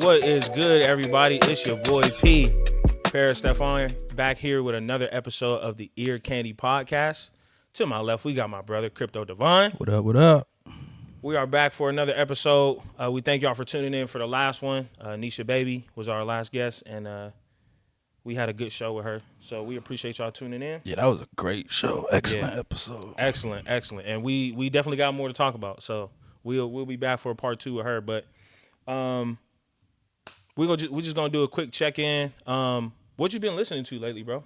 What is good, everybody? It's your boy P, Stephan, back here with another episode of the Ear Candy Podcast. To my left, we got my brother, Krypto Devon. What up, what up? We are back for another episode. We thank y'all for tuning in for the last one. Nisha Baby was our last guest, and we had a good show with her. So we appreciate y'all tuning in. Yeah, that was a great show. Excellent episode. Excellent. And we definitely got more to talk about. So we'll be back for a part 2 with her. But we're just gonna do a quick check-in. What you been listening to lately, bro?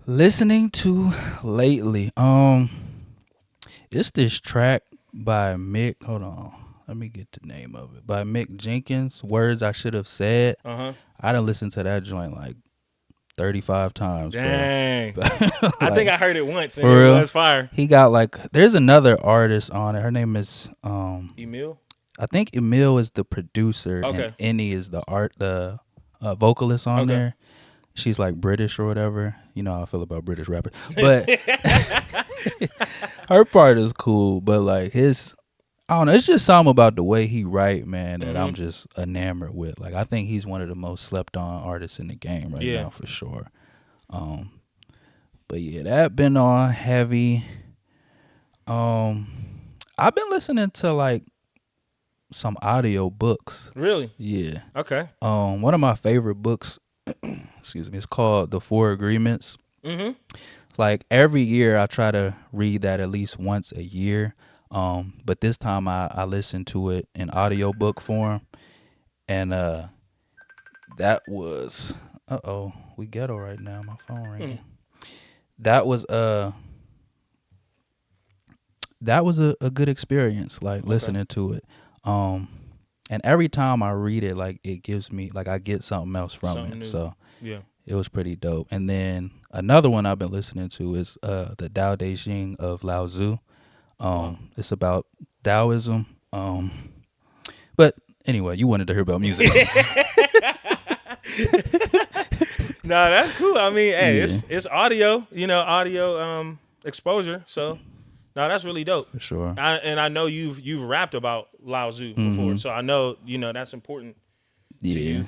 Listening to lately. It's this track by Mick. Hold on. Let me get the name of it. By Mick Jenkins, Words I Should Have Said. Uh-huh. I done listened to that joint like 35 times. Dang. Bro. I think I heard it once and for it real? was fire. He got like, there's another artist on it. Her name is Emil? I think Emil is the producer, Okay. and Annie is the vocalist on Okay. there. She's like British or whatever. You know how I feel about British rappers. But her part is cool, but like I don't know, it's just something about the way he write, man, that I'm just enamored with. Like, I think he's one of the most slept on artists in the game right now for sure. But yeah, that been on heavy. I've been listening to like some audio books. Really? Yeah. Okay. One of my favorite books, excuse me, it's called The Four Agreements. Mm-hmm. Like every year I try to read that at least once a year. But this time I listened to it in audiobook form. And that was we ghetto right now, my phone ringing. That was a good experience, like listening to it. And every time I read it, like it gives me, like I get something else from it. New. So Yeah. it was pretty dope. And then another one I've been listening to is the Tao Te Ching of Lao Tzu. It's about Taoism. But anyway, you wanted to hear about music. No, that's cool. I mean, hey, Yeah. it's audio, audio exposure. So, no, that's really dope. For sure. I know you've rapped about Lao Tzu before, so I know that's important to Yeah. you.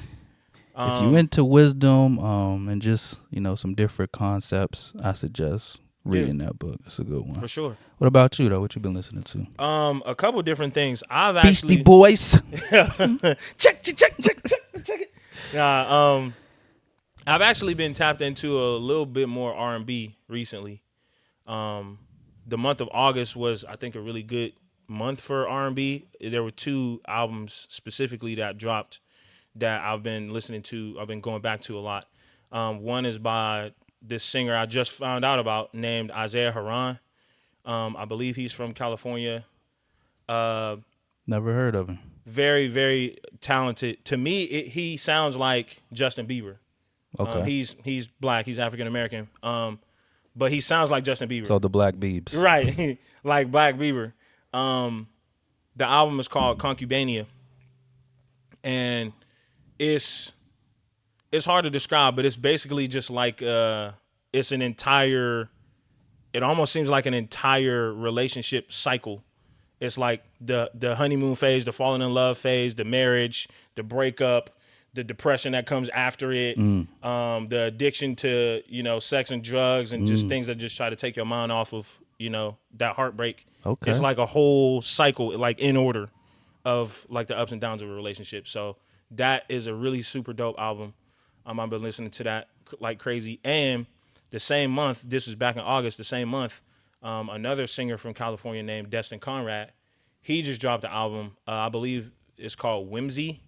If you into wisdom and just, some different concepts, I suggest reading that book. It's a good one. For sure. What about you, though? What you been listening to? A couple different things. I've Beastie actually Boys. check it. Nah, I've actually been tapped into a little bit more R&B recently. The month of August was, I think, a really good month for R&B. There were 2 albums specifically that dropped that I've been listening to. I've been going back to a lot. One is by this singer I just found out about named Isaiah Haran. I believe he's from California. Never heard of him. Very, very talented. To me, he sounds like Justin Bieber. Okay. He's black. He's African American. But he sounds like Justin Bieber. So the Black Biebs. Right, like Black Bieber. The album is called Concubania, and it's hard to describe, but it's basically just like it's an entire. It almost seems like an entire relationship cycle. It's like the honeymoon phase, the falling in love phase, the marriage, the breakup, the depression that comes after it, the addiction to, sex and drugs and just things that just try to take your mind off of, that heartbreak. Okay. It's like a whole cycle, like in order of like the ups and downs of a relationship. So that is a really super dope album. I've been listening to that like crazy. And the same month, this is back in August, the same month, another singer from California named Destin Conrad, he just dropped an album. I believe it's called Whimsy.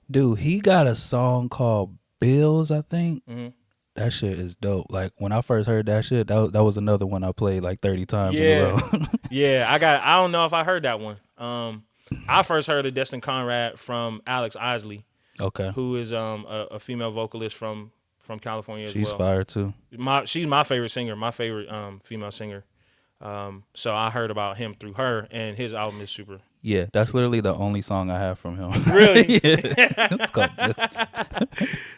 Dude, he got a song called Bills, I think. Mm-hmm. That shit is dope. Like, when I first heard that shit, that was another one I played like 30 times in a row. Yeah, I don't know if I heard that one. I first heard of Destin Conrad from Alex Isley. Okay. Who is a female vocalist from California as well. She's fire too. She's my favorite singer, my favorite female singer. So I heard about him through her, and his album is super. Yeah, that's literally the only song I have from him. Really? Yeah. It's called Bills.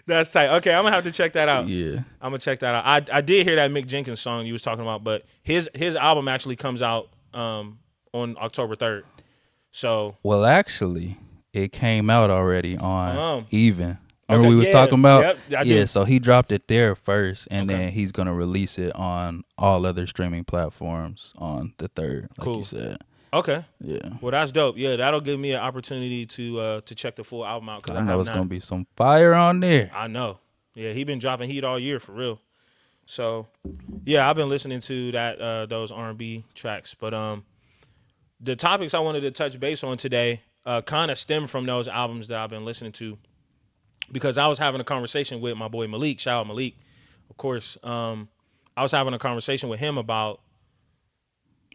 That's tight. Okay, I'm gonna have to check that out. Yeah. I'm gonna check that out. I did hear that Mick Jenkins song you was talking about, but his album actually comes out on October 3rd. So Well, actually, it came out already on Um, Even. Remember okay, we was yeah, talking about? yep, I Yeah, do. so he dropped it there first, and Okay, then he's gonna release it on all other streaming platforms on the 3rd, like you cool. said. Okay, Yeah, well that's dope. Yeah, that'll give me an opportunity to check the full album out because I I know have it's gonna not. be some fire on there. I know. Yeah, he been dropping heat all year for real. So yeah, I've been listening to that those R&B tracks. But the topics I wanted to touch base on today kind of stem from those albums that I've been listening to because I was having a conversation with my boy Malik. Shout out Malik, of course. I was having a conversation with him about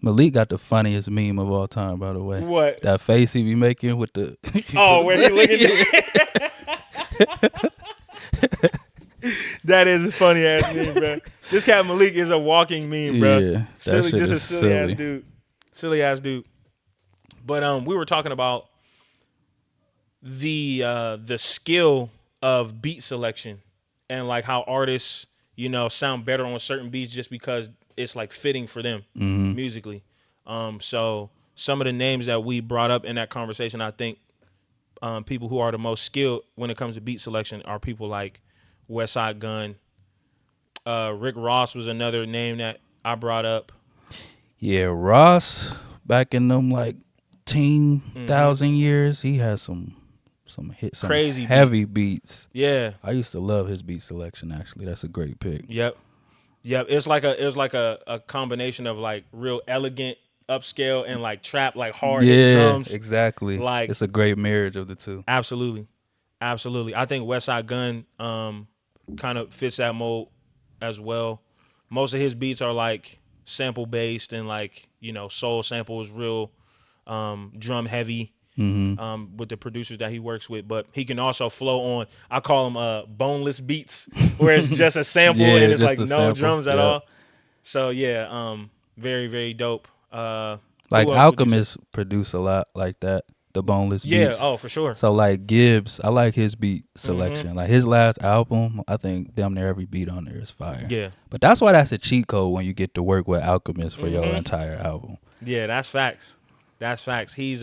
Malik got the funniest meme of all time, by the way. what. That face he be making with the he put Oh, his where he looking? That is a funny ass meme, bro. This cat Malik is a walking meme, bro. Yeah, that Silly, shit just a is silly ass silly. dude. Silly ass dude. But we were talking about the skill of beat selection and like how artists, sound better on certain beats just because it's like fitting for them musically. So some of the names that we brought up in that conversation, I think people who are the most skilled when it comes to beat selection are people like West Side Gun. Rick Ross was another name that I brought up. Yeah, Ross back in them like teen thousand years, he had some hits, some Crazy heavy beats. Yeah. I used to love his beat selection. Actually, that's a great pick. Yep. It's like a combination of like real elegant upscale and like trap, like hard hit Yeah, drums. exactly. Like It's a great marriage of the two. absolutely. I think West Side Gun kind of fits that mold as well. Most of his beats are like sample based and like, soul samples, real drum heavy. With the producers that he works with, but he can also flow on. I call them boneless beats, where it's just a sample Yeah, and it's just like a no sample. drums at Yep. all. So yeah, very very dope. Like Who else would you say? Alchemist produce a lot like that, the boneless Yeah, beats. oh for sure. So like Gibbs, I like his beat selection. Like his last album, I think damn near every beat on there is fire. Yeah, But that's why that's a cheat code when you get to work with Alchemist for your entire album. yeah, that's facts. That's facts. He's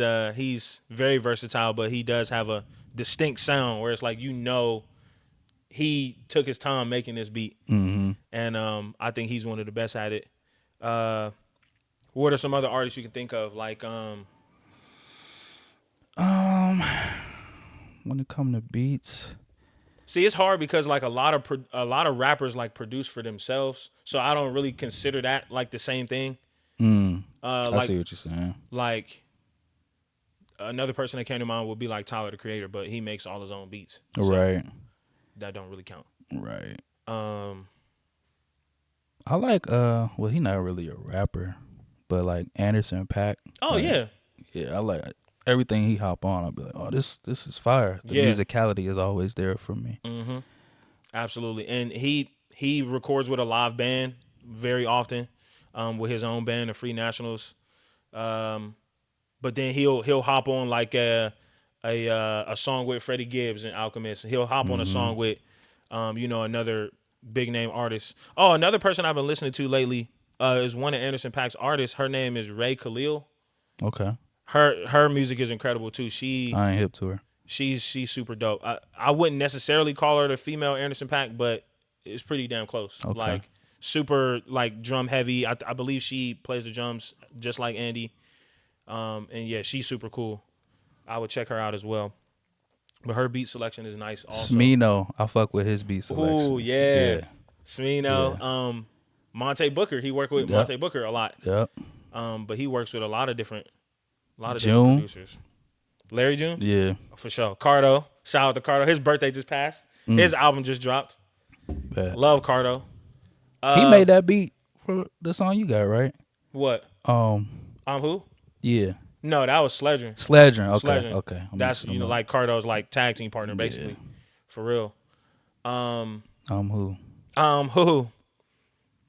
very versatile, but he does have a distinct sound where it's like he took his time making this beat, and I think he's one of the best at it. What are some other artists you can think of? Like, When it come to beats, see, it's hard because like a lot of rappers like produce for themselves, so I don't really consider that like the same thing. I Like see what you're saying. like another person that came to mind would be like Tyler the Creator, but he makes all his own beats, so Right, that don't really count. right. Um, I like well, he not really a rapper, but like Anderson .Paak. oh like, yeah, yeah, I like everything he hop on. I'll be like, oh, this is fire. The Yeah. musicality is always there for me. absolutely. And he records with a live band very often, with his own band, the Free Nationals. But then he'll hop on like a song with Freddie Gibbs and Alchemist. He'll hop on a song with another big name artist. Oh, another person I've been listening to lately is one of Anderson .Paak's artists. Her name is Ray Khalil. Okay, Her music is incredible too. I ain't hip to her. She's super dope. I wouldn't necessarily call her the female Anderson .Paak, but it's pretty damn close. Okay. Like super like drum heavy. I believe she plays the drums just like Andy. And yeah, she's super cool. I would check her out as well. But her beat selection is nice also. Smino, I fuck with his beat selection. Ooh, yeah. Smino. Monte Booker. He worked with Monte Booker a lot. Yep. But he works with a lot of different different June. producers. Larry June? Yeah. For sure. Cardo. Shout out to Cardo. His birthday just passed. His album just dropped. Bet. Love Cardo. He made that beat for the song you got, right? What? Um, Who? yeah. No, that was Sledgen. Sledgen. Okay. Sledgen. Okay. I'm That's mixing them up. like Cardo's like tag team partner basically. For real. Who? Who?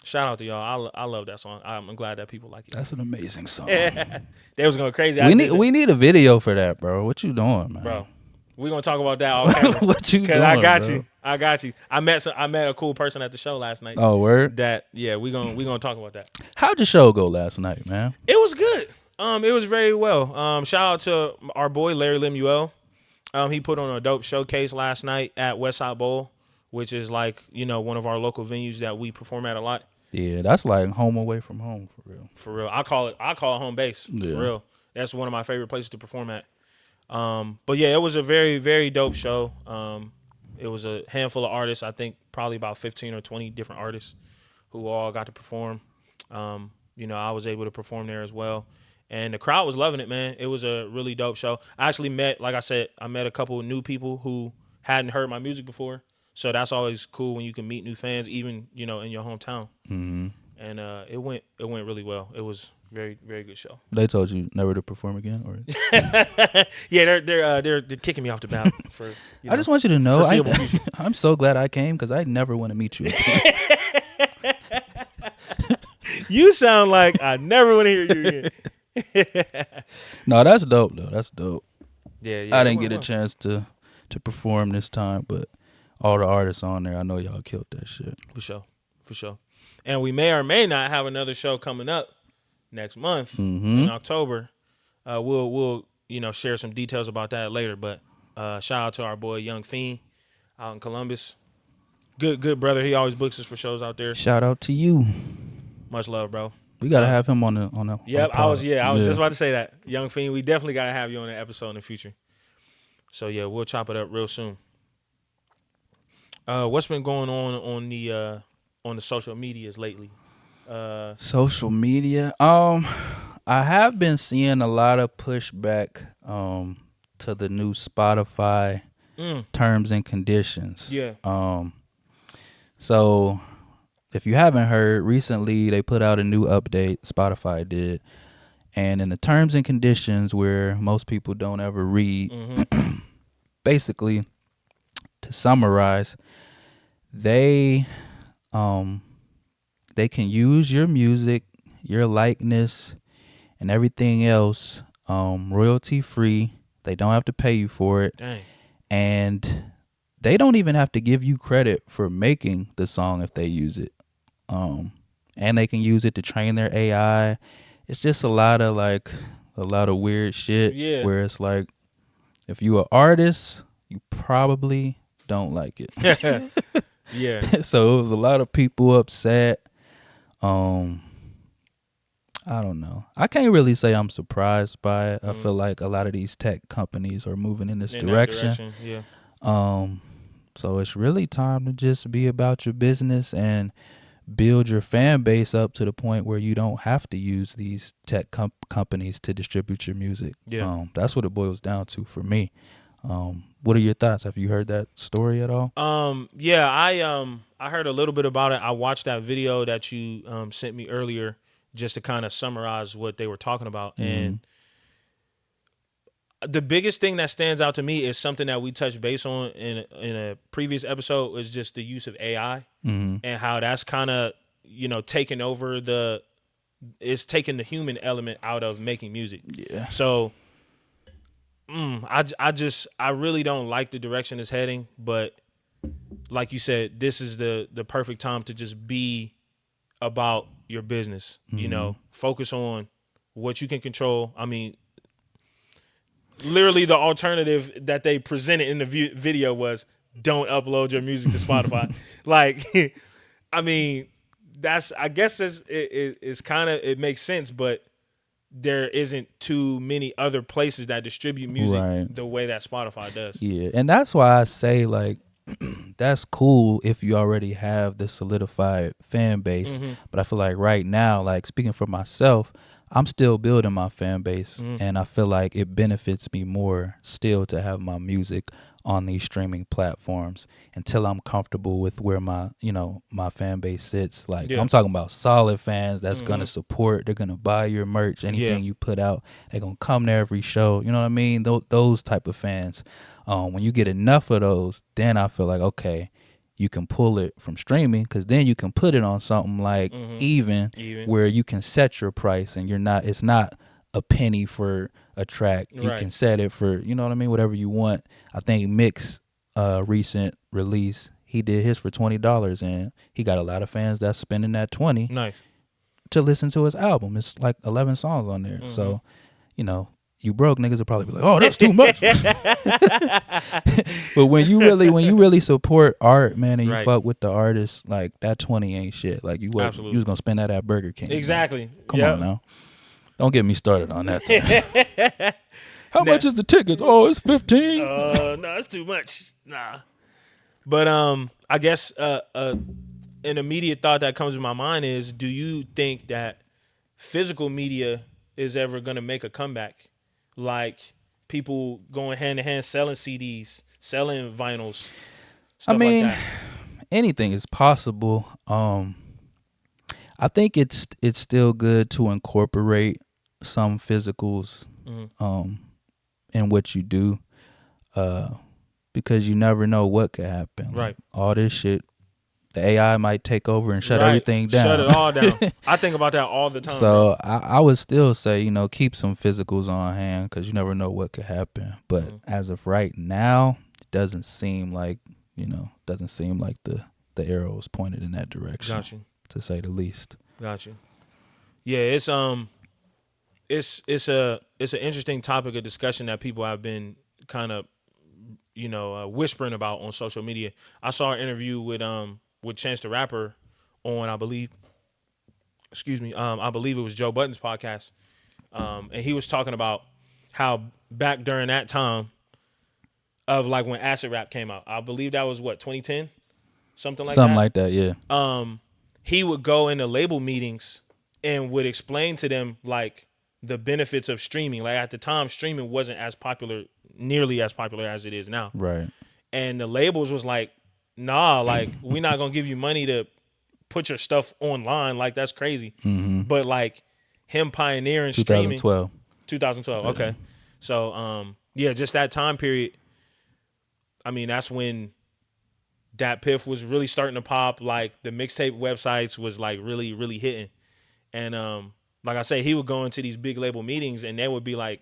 Shout out to y'all. I love that song. I'm glad that people like it. That's an amazing song. They was going crazy. We need a video for that, bro. What you doing, man? Bro. We're gonna talk about that all camera. What you doing? I got bro? you. I got you. I met a cool person at the show last night. Oh, word. We gonna talk about that. How'd your show go last night, man? It was good. It was very well. Shout out to our boy Larry Lemuel. He put on a dope showcase last night at Westside Bowl, which is like, one of our local venues that we perform at a lot. Yeah, that's like home away from home for real. For real. I call it home base. Yeah. For real. That's one of my favorite places to perform at. But yeah, it was a very, very dope show. It was a handful of artists, I think probably about 15 or 20 different artists who all got to perform. I was able to perform there as well. And the crowd was loving it, man. It was a really dope show. I actually met, like I said, a couple of new people who hadn't heard my music before. So that's always cool when you can meet new fans, even, in your hometown. Mm-hmm. And it went really well. It was very, very good show. They told you never to perform again, or yeah, they're kicking me off the map for. I just want you to know, foreseeable future. I'm so glad I came because I never want to meet you again. You sound like I never want to hear you again. No, that's dope though. That's dope. Yeah. I didn't get a chance to perform this time, but all the artists on there, I know y'all killed that shit. For sure. And we may or may not have another show coming up next month in October. We'll share some details about that later. But shout out to our boy Young Fiend out in Columbus. Good brother. He always books us for shows out there. Shout out to you. Much love, bro. We gotta have him on the. Yep, I was just about to say that. Young Fiend, we definitely gotta have you on an episode in the future. So yeah, we'll chop it up real soon. What's been going on the social medias lately? Social media. I have been seeing a lot of pushback to the new Spotify terms and conditions. Yeah. So if you haven't heard, recently they put out a new update, Spotify did. And in the terms and conditions, where most people don't ever read, basically, to summarize, they can use your music, your likeness, and everything else royalty free. They don't have to pay you for it. Dang. And they don't even have to give you credit for making the song if they use it. And they can use it to train their AI. It's just a lot of weird shit. Yeah. Where it's like, if you an artist, you probably don't like it. Yeah. So it was a lot of people upset. I don't know. I can't really say I'm surprised by it. I feel like a lot of these tech companies are moving in this direction. Yeah. So it's really time to just be about your business and build your fan base up to the point where you don't have to use these tech companies to distribute your music. Yeah. That's what it boils down to for me. What are your thoughts? Have you heard that story at all? Yeah, I heard a little bit about it. I watched that video that you sent me earlier just to kind of summarize what they were talking about. And the biggest thing that stands out to me is something that we touched base on in a previous episode, was just the use of AI and how that's kind of, taking over it's taking the human element out of making music. Yeah. So I really don't like the direction it's heading, but like you said, this is the perfect time to just be about your business, focus on what you can control. I mean, literally the alternative that they presented in the video was don't upload your music to Spotify. Like, I mean, I guess it's kind of, it makes sense, but there isn't too many other places that distribute music the way that Spotify does. Yeah, and that's why I say, like, that's cool if you already have the solidified fan base. But I feel like right now, like, speaking for myself, I'm still building my fan base, and I feel like it benefits me more still to have my music on these streaming platforms until I'm comfortable with where my fan base sits. Like, I'm talking about solid fans that's gonna support, they're gonna buy your merch, anything you put out, they're gonna come to every show. You know what I mean? Those type of fans. When you get enough of those, then I feel like, okay, you can pull it from streaming, because then you can put it on something like even where you can set your price, and it's not a penny for a track. You can set it for, you know what I mean, whatever you want. I think Mix recent release, he did his for $20, and he got a lot of fans that's spending that $20 to listen to his album. It's like 11 songs on there. So, you broke, niggas will probably be like, "Oh, that's too much." But when you really support art, man, and you Right. fuck with the artist, like that 20 ain't shit. Like you Absolutely. was gonna spend that at Burger King. Exactly. Like, come Yep. on now. Don't get me started on that. How much is the tickets? Oh, it's 15. No, it's too much. Nah. But I guess an immediate thought that comes to my mind is, do you think that physical media is ever gonna make a comeback? Like people going hand to hand selling CDs, selling vinyls, stuff I mean, like that. anything is possible. I think it's still good to incorporate some physicals in what you do, because you never know what could happen. Like, Right. all this shit, the AI might take over and shut everything down. Shut it all down. I think about that all the time. So I would still say, keep some physicals on hand, because you never know what could happen. But as of right now, it doesn't seem like the arrow is pointed in that direction. Got you. To say the least. Got you. Yeah, it's an interesting topic of discussion that people have been kind of whispering about on social media. I saw an interview with Chance the Rapper on, I believe it was Joe Budden's podcast, and he was talking about how back during that time of like when acid rap came out, I believe that was 2010, something like that, yeah. He would go into label meetings and would explain to them like the benefits of streaming. Like at the time, streaming wasn't nearly as popular as it is now. Right. And the labels was like, nah, like we're not gonna give you money to put your stuff online. Like that's crazy. Mm-hmm. But like him pioneering streaming. 2012. Yeah. Okay. So just that time period. I mean, that's when Dat Piff was really starting to pop. Like the mixtape websites was like really, really hitting. And like I say, he would go into these big label meetings and they would be like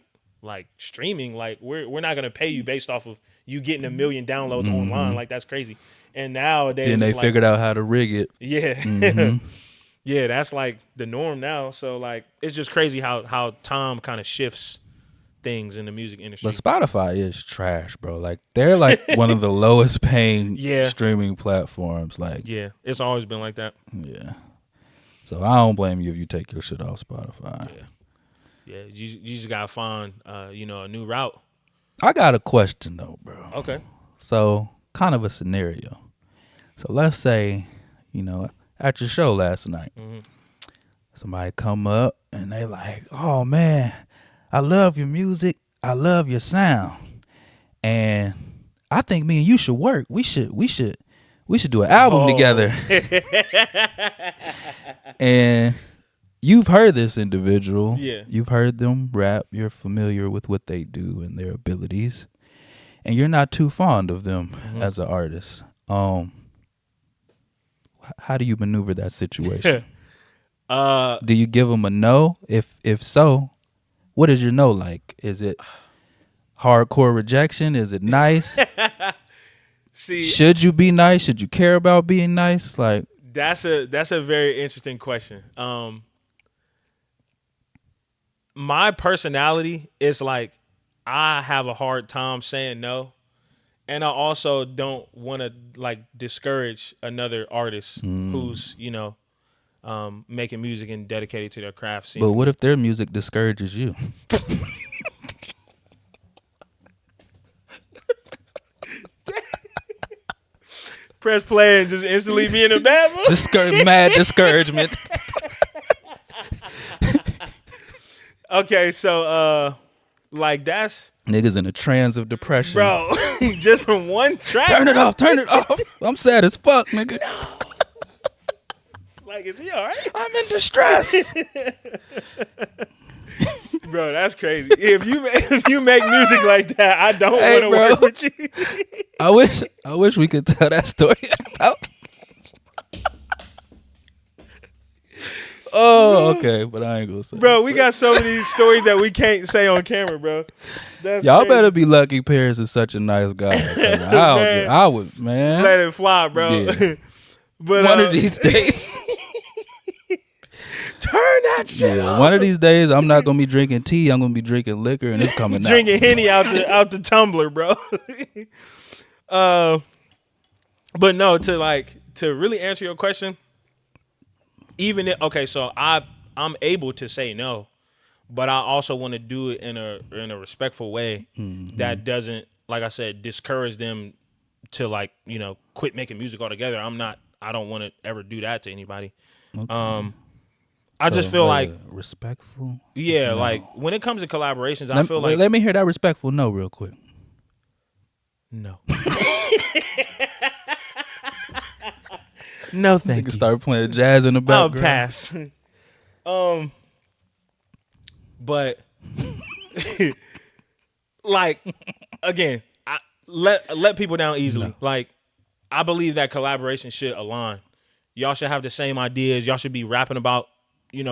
streaming, like we're not gonna pay you based off of you getting 1 million downloads online. Like that's crazy. And nowadays, then they figured out how to rig it. Yeah. Mm-hmm. Yeah, that's like the norm now. So like it's just crazy how time kind of shifts things in the music industry. But Spotify is trash, bro. Like they're like one of the lowest paying streaming platforms. Like, yeah, it's always been like that. Yeah. So I don't blame you if you take your shit off Spotify. Yeah, you just gotta find a new route. I got a question though, bro. Okay. So kind of a scenario. So let's say, at your show last night, somebody come up and they like, "Oh man, I love your music. I love your sound. And I think me and you should work. We should do an album together." And you've heard this individual. Yeah. You've heard them rap. You're familiar with what they do and their abilities. And you're not too fond of them as an artist. How do you maneuver that situation? Do you give them a no? If so, what is your no like? Is it hardcore rejection? Is it nice? See, should you be nice? Should you care about being nice? Like that's a very interesting question. My personality is like I have a hard time saying no, and I also don't want to like discourage another artist who's making music and dedicated to their craft scene. But what if their music discourages you? Press play and just instantly be in a bad mood. Mad discouragement. Okay, so like that's niggas in a trance of depression, bro. Just from one track. Turn it off. I'm sad as fuck, nigga. Like, is he all right? I'm in distress. Bro, that's crazy. If you make music like that, I don't want to work with you. I wish we could tell that story about. Oh, okay, but I ain't gonna say. Bro, we got so many stories that we can't say on camera, bro. That's y'all crazy. better be lucky Paris is such a nice guy. I would, man. Let it fly, bro. Yeah. But one of these days. Turn that shit Yeah, up. one of these days I'm not gonna be drinking tea. I'm gonna be drinking liquor, and it's coming out. Drinking Henny out the tumbler, bro. But no, to really answer your question, even if, okay, so I'm able to say no, but I also want to do it in a respectful way that doesn't, like I said, discourage them to quit making music altogether. I don't want to ever do that to anybody. Okay. I So, just feel what like, is it, respectful. yeah, No. like when it comes to collaborations, I feel let me hear that respectful no real quick. no. No, thank You you. start playing jazz in the I'll background. pass. But like again, I let people down easily. No. Like I believe that collaboration should align. Y'all should have the same ideas. Y'all should be rapping about,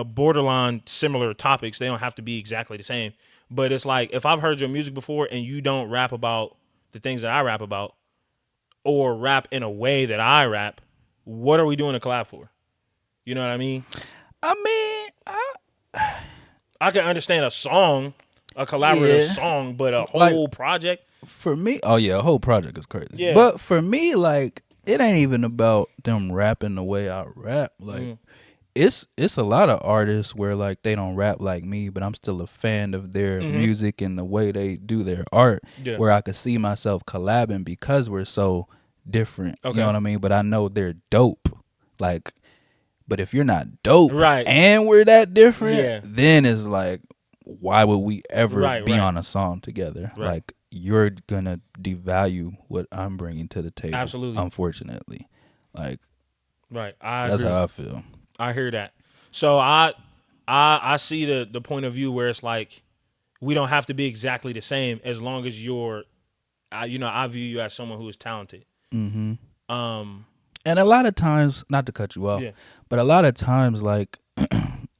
borderline similar topics. They don't have to be exactly the same. But it's like if I've heard your music before and you don't rap about the things that I rap about or rap in a way that I rap, what are we doing a collab for? You know what I mean? I mean, I can understand a collaborative Yeah. song, but a Like- whole project. for me, oh yeah, a whole project is crazy. Yeah. But for me, like, it ain't even about them rapping the way I rap. Like, it's a lot of artists where like they don't rap like me, but I'm still a fan of their music and the way they do their art. Yeah. Where I could see myself collabing because we're so different. Okay. You know what I mean? But I know they're dope. Like, but if you're not dope, Right. and we're that different, Yeah. then it's like, why would we ever Right, be right. on a song together? Right. Like, you're gonna devalue what I'm bringing to the table. Absolutely. Unfortunately, like Right. I that's agree. how I feel. I hear that. So I see the point of view where it's like we don't have to be exactly the same as long as I view you as someone who is talented. Mm-hmm. Um, And a lot of times, not to cut you off, Yeah. but a lot of times, like,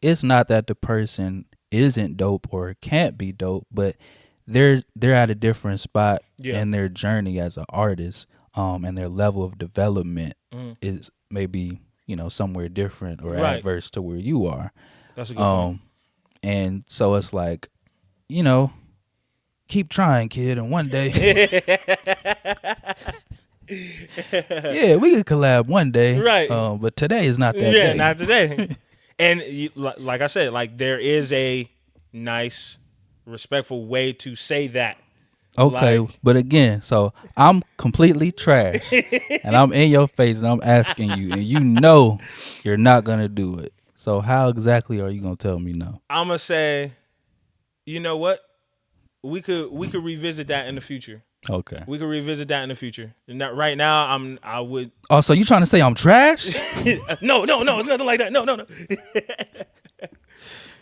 it's not that the person isn't dope or can't be dope, but they're at a different spot Yeah. in their journey as an artist, and their level of development is maybe somewhere different or Right. adverse to where you are. that's a good point. And so it's like, keep trying, kid, and one day, yeah, we could collab one day, Right. But today is not that Yeah, day. not today. And like I said, like there is a nice, respectful way to say that. Okay, Like- but again, so I'm completely trash, and I'm in your face, and I'm asking you, and you're not gonna do it. So how exactly are you gonna tell me no? I'm gonna say, you know what? We could revisit that in the future. Okay. We could revisit that in the future. Not right now. I would. Oh, so you trying to say I'm trash? No, it's nothing like that. No.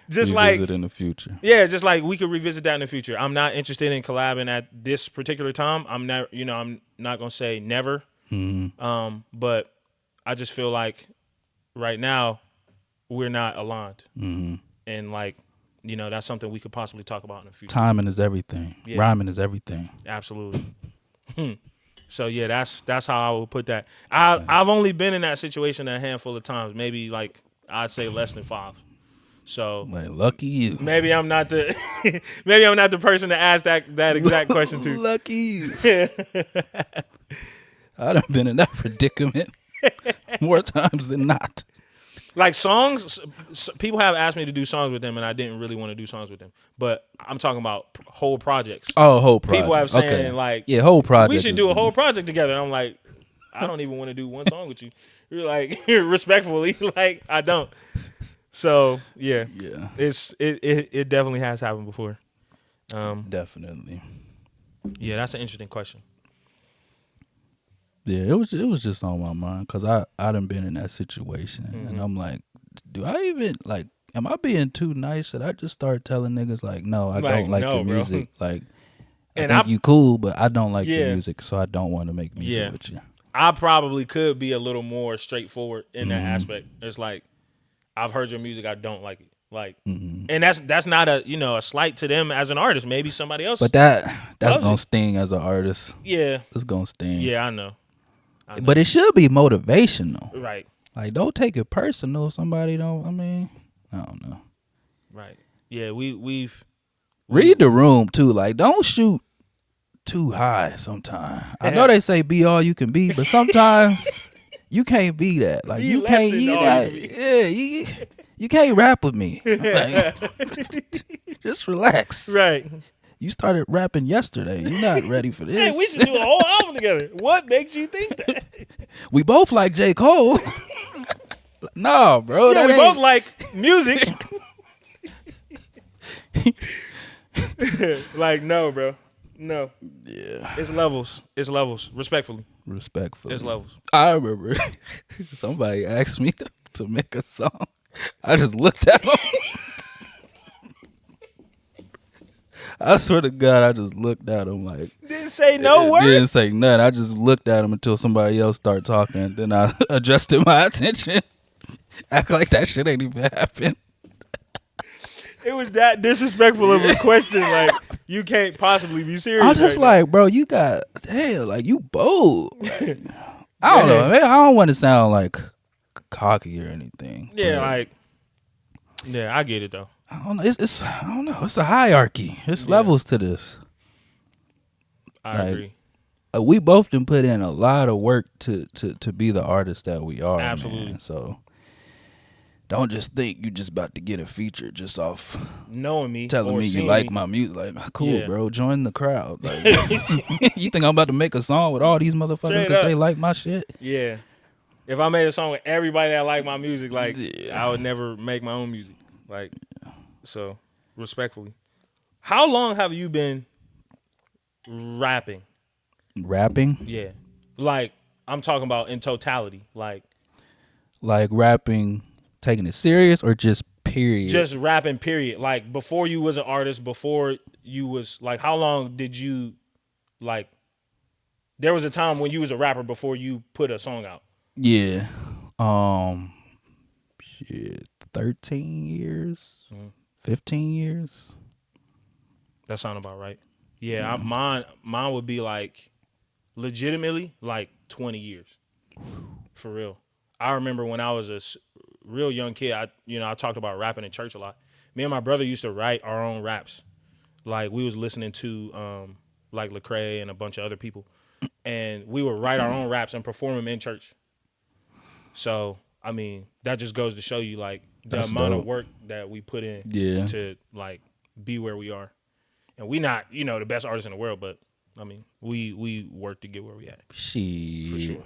Just like Revisit in the future. yeah, just like we could revisit that in the future. I'm not interested in collabing at this particular time. I'm not. I'm not gonna say never. But I just feel like right now we're not aligned, and like that's something we could possibly talk about in the future. Timing is everything. Yeah. Rhyming is everything. Absolutely. So yeah, that's how I would put that. I've only been in that situation a handful of times, maybe like I'd say less than 5. So Like, lucky you. maybe I'm not the maybe I'm not the person to ask that exact question to. Lucky you. I done been in that predicament more times than not. Like songs, people have asked me to do songs with them, and I didn't really want to do songs with them. But I'm talking about whole projects. Oh, whole project. People have saying okay. like, yeah, whole project. we should is- do a whole project together. And I'm like, I don't even want to do one song with you. You're like, respectfully, like I don't. So yeah, Yeah, it definitely has happened before. definitely. Yeah, that's an interesting question. Yeah, it was just on my mind because I done been in that situation, and I'm like, do I even like? Am I being too nice that I just start telling niggas like, no, I Like, don't like no, your bro. music. Like, I And think I- you cool, but I don't like your Yeah. music, so I don't want to make music Yeah. with you. I probably could be a little more straightforward in that aspect. It's like, I've heard your music, I don't like it. Like, and that's not a slight to them as an artist. Maybe somebody else. But that's Loves gonna it. sting as an artist. yeah, It's gonna sting. yeah, I know. But it should be motivational. Right. Like, don't take it personal. Somebody don't. I mean, I don't know. Right. Yeah, we've Read the room too. Like, don't shoot too high sometimes. I know they say be all you can be, but sometimes you can't be that. Like, Be you less can't, than you all not, you can yeah, you can't rap with me. Like, just relax. Right. You started rapping yesterday. You're not ready for this. Hey, we should do a whole album together. What makes you think that? We both like J. Cole. No, bro. Yeah, that we ain't- both like music. Like, no, bro. No. Yeah. It's levels. It's levels. Respectfully. Respectfully. It's levels. I remember somebody asked me to make a song. I just looked at him. I swear to God, I just looked at him like. Didn't say no words. Didn't say nothing. I just looked at him until somebody else started talking. Then I adjusted my attention. Act like that shit ain't even happened. It was that disrespectful of a question. Like, you can't possibly be serious. I was just right like, bro, you got, damn, like, you bold. Like, I don't know. Man, I don't want to sound like cocky or anything. now. Yeah, but like, yeah, I get it though. I don't know. It's I don't know. It's a hierarchy. It's levels to this. I Like, agree. We both done put in a lot of work to be the artist that we are. Absolutely. Man. So don't just think you just about to get a feature just off Knowing me, telling or me you seeing like me. my music. Like, cool, Yeah. bro. Join the crowd. Like, you think I'm about to make a song with all these motherfuckers Straight because up. they like my shit? Yeah. If I made a song with everybody that liked my music, like, Yeah. I would never make my own music. Like, so respectfully. How long have you been rapping? Rapping? Yeah. Like, I'm talking about in totality. Like Rapping, taking it serious or just period? just rapping, period. Like, before you was an artist, before you was, like, how long did you, like, there was a time when you was a rapper before you put a song out. Yeah. Shit, 13 years, 15 years. That sound about right. Yeah, mine would be like legitimately like 20 years. For real. I remember when I was a real young kid, I talked about rapping in church a lot. Me and my brother used to write our own raps. Like, we was listening to like Lecrae and a bunch of other people, and we would write our own raps and perform them in church. So, I mean, that just goes to show you, like, the That's amount dope. of work that we put in Yeah. to, like, be where we are. And we not, the best artists in the world, but, I mean, we work to get where we at. Shit. For sure.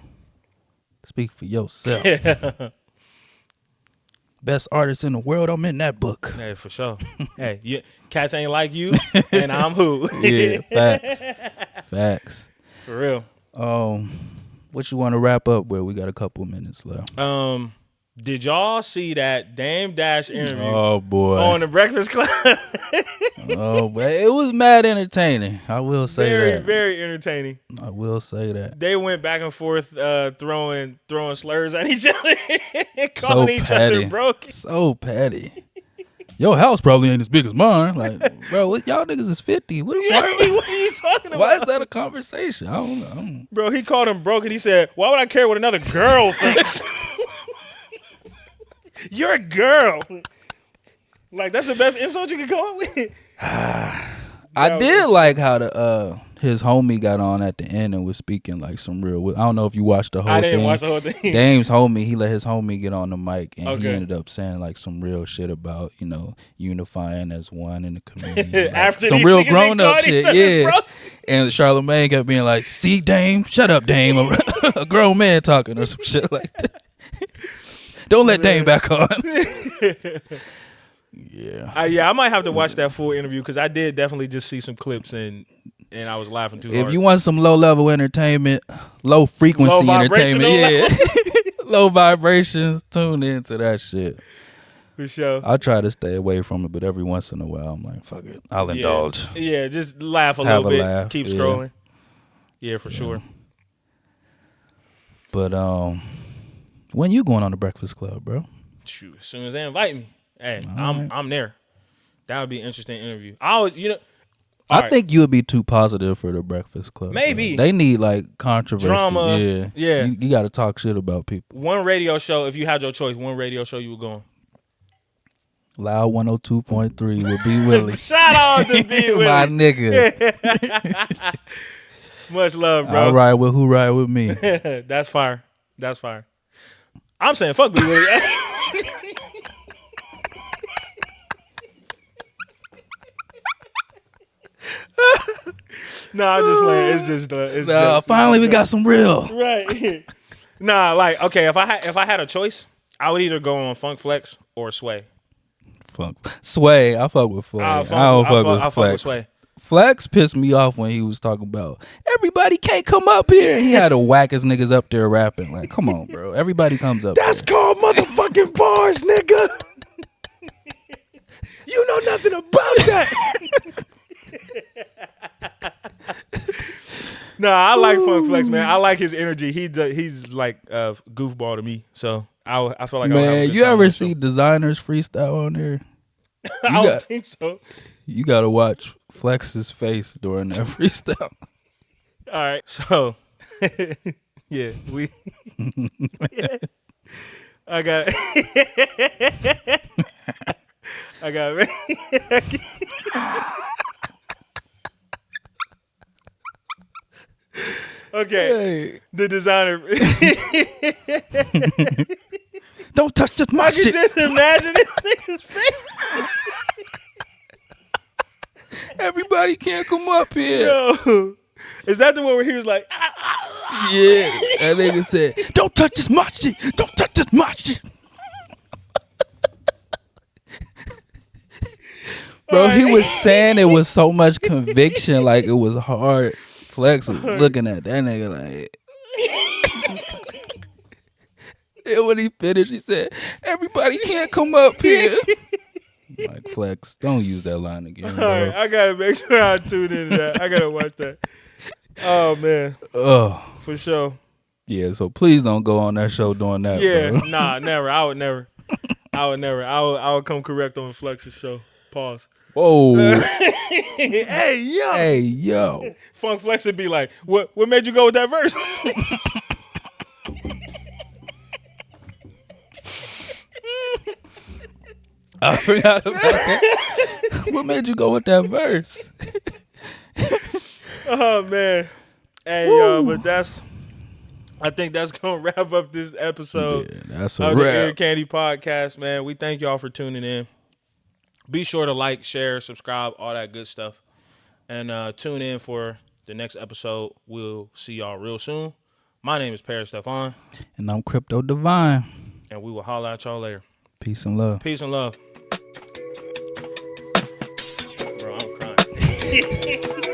Speak for yourself. Best artist in the world. I'm in that book. Hey, for sure. Hey, cats ain't like you, and I'm who? Yeah, facts. Facts. For real. What you want to wrap up with? We got a couple minutes left. Did y'all see that Dame Dash interview Oh boy. on the Breakfast Club? Oh, but it was mad entertaining. I will say Very, that. very entertaining. I will say that. They went back and forth throwing slurs at each other and calling each petty. other broke. So petty. Your house probably ain't as big as mine. Like, bro, y'all niggas is 50. What What are you talking about? why is that a conversation? I don't know. Bro, he called him broke and he said, "Why would I care what another girl thinks?" You're a girl. Like, that's the best insult you can come up with. I did like how the his homie got on at the end and was speaking like some real. I don't know if you watched the whole thing. I didn't watch the whole thing. Dame's homie, he let his homie get on the mic and he Okay. ended up saying like some real shit about, unifying as one in the community. Like, After some these real niggas grown up called each shit, other yeah. broke. And Charlamagne kept being like, "See, Dame, shut up, Dame." A grown man talking or some shit like that. Don't let Dame back on. Yeah. I might have to watch that full interview because I did definitely just see some clips and I was laughing too hard. If you want some low level entertainment, low frequency Low entertainment, vibrational yeah, low vibrations, tune into that shit. For sure. I try to stay away from it, but every once in a while, I'm like, fuck it, I'll indulge. Yeah, just laugh a Have little a bit. laugh, Keep yeah. scrolling. Yeah, for sure. But when you going on the Breakfast Club, bro? Shoot, as soon as they invite me, hey, All right. I'm there. That would be an interesting interview. All I right. think you would be too positive for the Breakfast Club. bro. Maybe. They need like controversy. Drama, Yeah. yeah. You got to talk shit about people. One radio show, if you had your choice, one radio show you would go on. Loud 102.3 with B Willie. Shout out to B Willie. My nigga. Much love, bro. I ride with who ride with me. That's fire. That's fire. I'm saying fuck B Willie. Nah, I'm just playing. It's just Finally we got some real. right. Nah, like okay, if I had a choice, I would either go on Funk Flex or Sway. Fuck. Sway, I fuck with Sway. I don't fuck with Flex. Sway. Flex pissed me off when he was talking about everybody can't come up here. He had to whack his niggas up there rapping. Like, come on, bro. Everybody comes up. That's there. called motherfucking bars, nigga. You know nothing about that. Nah, I like Funk Flex, man. I like his energy. He's like goofball to me. So I feel like man, you ever see designers freestyle on there? I don't think so. You gotta watch Flex's face during that freestyle. All right, so yeah, we. I got. I got. Okay, hey. The designer. Don't touch this my shit. Just imagine this nigga's face. Everybody can't come up here. Yo, is that the one where he was like, yeah, that nigga said, don't touch this my shit. Don't touch this my shit. Bro, he was saying it with so much conviction, like it was hard. Flex was looking at that nigga like. And when he finished, he said, everybody can't come up here. Like, Flex, don't use that line again, bro. All right, I gotta make sure I tune into that. I gotta watch that. Oh, man. Oh. For sure. Yeah, so please don't go on that show doing that, yeah, bro. Nah, never. I would never. I would come correct on Flex's show. Pause. Whoa. Hey, yo. Hey, yo. Funk Flex would be like, what made you go with that verse? I forgot about that. What made you go with that verse? Oh, man. Hey, but I think that's going to wrap up this episode of the Ear Candy Podcast, man. We thank y'all for tuning in. Be sure to like, share, subscribe, all that good stuff. And tune in for the next episode. We'll see y'all real soon. My name is Stephan. And I'm Krypto Divine. And we will holler at y'all later. Peace and love. Peace and love. Bro, I'm crying.